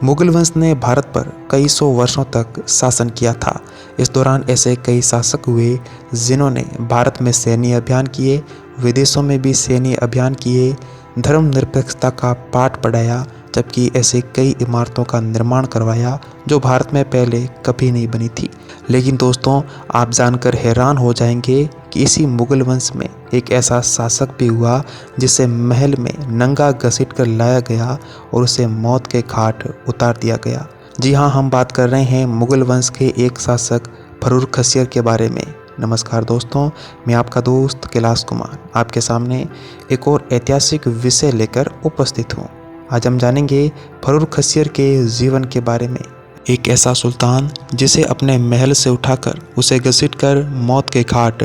मुगल वंश ने भारत पर कई सौ वर्षों तक शासन किया था। इस दौरान ऐसे कई शासक हुए जिन्होंने भारत में सैन्य अभियान किए, विदेशों में भी सैन्य अभियान किए, धर्मनिरपेक्षता का पाठ पढ़ाया, जबकि ऐसे कई इमारतों का निर्माण करवाया जो भारत में पहले कभी नहीं बनी थी। लेकिन दोस्तों, आप जानकर हैरान हो जाएंगे कि इसी मुगल वंश में एक ऐसा शासक भी हुआ जिसे महल में नंगा घसीट कर लाया गया और उसे मौत के घाट उतार दिया गया। जी हाँ, हम बात कर रहे हैं मुगल वंश के एक शासक फर्रुख खस्सियर के बारे में। नमस्कार दोस्तों, मैं आपका दोस्त कैलाश कुमार आपके सामने एक और ऐतिहासिक विषय लेकर उपस्थित हूँ। आज हम जानेंगे फर्रुख खस्सियर के जीवन के बारे में। एक ऐसा सुल्तान जिसे अपने महल से उठाकर उसे घसीटकर मौत के घाट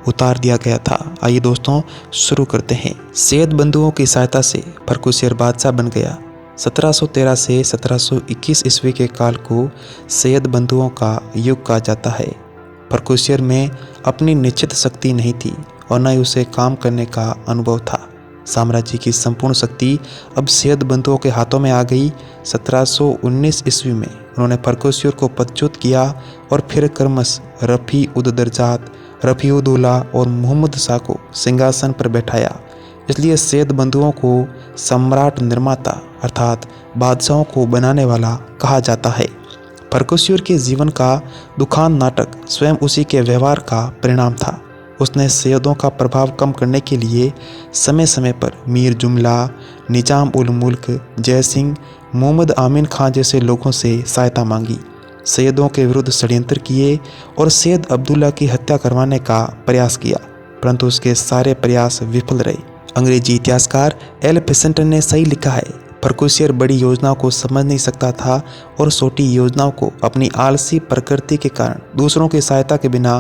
उतार दिया गया था। आइए दोस्तों, शुरू करते हैं। सैयद बंधुओं की सहायता से फर्रुख खस्सियर बादशाह बन गया। 1713 से 1721 ईस्वी के काल को सैयद बंधुओं का युग कहा जाता है। फर्रुख खस्सियर में अपनी निश्चित शक्ति नहीं थी और न ही उसे काम करने का अनुभव था। साम्राज्य की संपूर्ण शक्ति अब सैयद बंधुओं के हाथों में आ गई। 1719 ईस्वी में उन्होंने फर्रुख खस्सियर को पदच्युत किया और फिर क्रमश रफ़ी उद दर्जात, रफ़ी उद दौला और मोहम्मद शाह को सिंहासन पर बैठाया। इसलिए सैयद बंधुओं को सम्राट निर्माता अर्थात बादशाहों को बनाने वाला कहा जाता है। फर्रुख खस्सियर के जीवन का दुखांत नाटक स्वयं उसी के व्यवहार का परिणाम था। उसने सैयदों का प्रभाव कम करने के लिए समय समय पर मीर जुमला, निजाम उल मुल्क, जय सिंह, मोहम्मद आमीन खां जैसे लोगों से सहायता मांगी, सैयदों के विरुद्ध षड्यंत्र किए और सैयद अब्दुल्ला की हत्या करवाने का प्रयास किया, परंतु उसके सारे प्रयास विफल रहे। अंग्रेजी इतिहासकार एल फेसेंटन ने सही लिखा है, फर्रुख खस्सियर बड़ी योजनाओं को समझ नहीं सकता था और छोटी योजनाओं को अपनी आलसी प्रकृति के कारण दूसरों की सहायता के बिना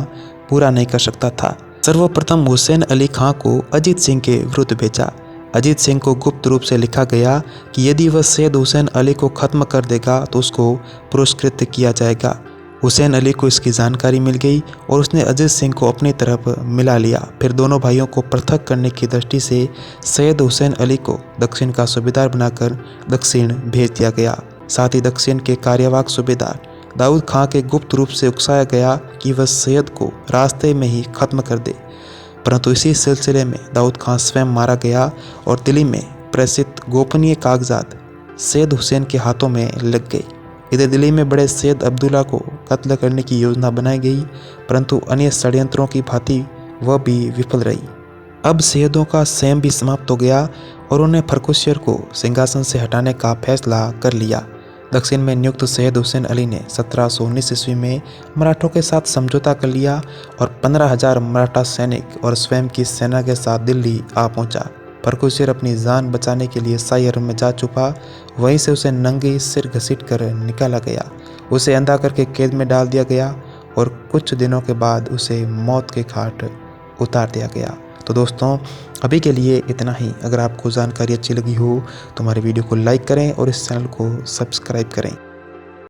पूरा नहीं कर सकता था। सर्वप्रथम हुसैन अली खां को अजीत सिंह के विरुद्ध भेजा। अजीत सिंह को गुप्त रूप से लिखा गया कि यदि वह सैयद हुसैन अली को खत्म कर देगा तो उसको पुरस्कृत किया जाएगा। हुसैन अली को इसकी जानकारी मिल गई और उसने अजीत सिंह को अपनी तरफ मिला लिया। फिर दोनों भाइयों को पृथक करने की दृष्टि से सैयद हुसैन अली को दक्षिण का सूबेदार बनाकर दक्षिण भेज दिया गया। साथ ही दक्षिण के कार्यवाहक सूबेदार दाऊद खां के गुप्त रूप से उकसाया गया कि वह सैयद को रास्ते में ही खत्म कर दे, परंतु इसी सिलसिले में दाऊद खां स्वयं मारा गया और दिल्ली में प्रेषित गोपनीय कागजात सैयद हुसैन के हाथों में लग गए। इधर दिल्ली में बड़े सैयद अब्दुल्ला को कत्ल करने की योजना बनाई गई, परंतु अन्य षड्यंत्रों की भांति वह भी विफल रही। अब सैयदों का संयम भी समाप्त हो गया और उन्होंने फर्रुख खस्सियर को सिंहासन से हटाने का फैसला कर लिया। दक्षिण में नियुक्त सैयद हुसैन अली ने 1719 ईस्वी में मराठों के साथ समझौता कर लिया और 15,000 मराठा सैनिक और स्वयं की सेना के साथ दिल्ली आ पहुंचा। फर्रुख खस्सियर अपनी जान बचाने के लिए शाही हरम में जा छुपा। वहीं से उसे नंगे सिर घसीट कर निकाला गया, उसे अंधा करके कैद में डाल दिया गया और कुछ दिनों के बाद उसे मौत के घाट उतार दिया गया। तो दोस्तों, अभी के लिए इतना ही। अगर आपको जानकारी अच्छी लगी हो तो हमारे वीडियो को लाइक करें और इस चैनल को सब्सक्राइब करें।